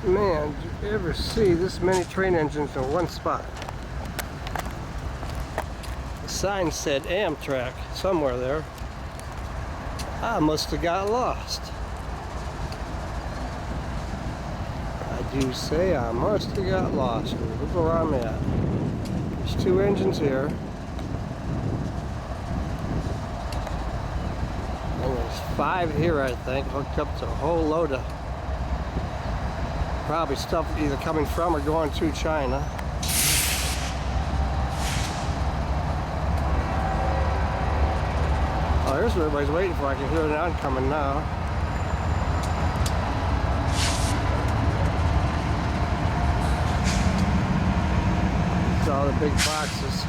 Man, did you ever see this many train engines in one spot? The sign said Amtrak somewhere there. I must have got lost. I do say I must have got lost. Look where I'm at. There's two engines here. And there's 5 here, I think, hooked up to a whole load of probably stuff either coming from or going to China. Oh, here's what everybody's waiting for. I can hear it oncoming now. It's all the big boxes.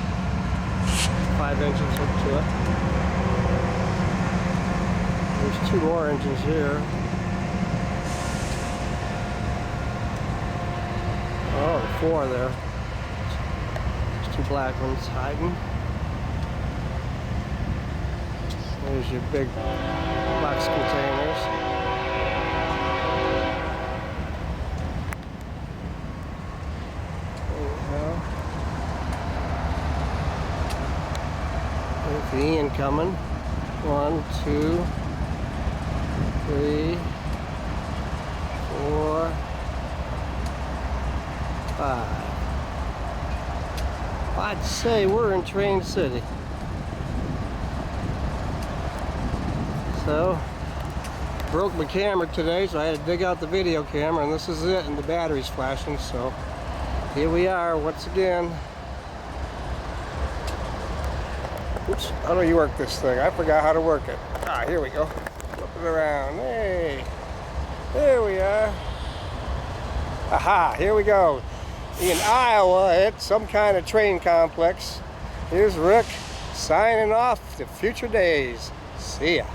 5 engines hooked to it. There's 2 more engines here. Oh, 4 there. There's 2 black ones hiding. There's your big box containers. There you go. There's the incoming. 1, 2, 3, 4, 5. I'd say we're in Train City. So, broke my camera today, so I had to dig out the video camera, and this is it, and the battery's flashing, so here we are once again. Oops, how do you work this thing? I forgot how to work it. Ah, here we go. Flip it around. Hey, there we are. Aha, here we go. In Iowa at some kind of train complex. Here's Rick signing off to future days. See ya.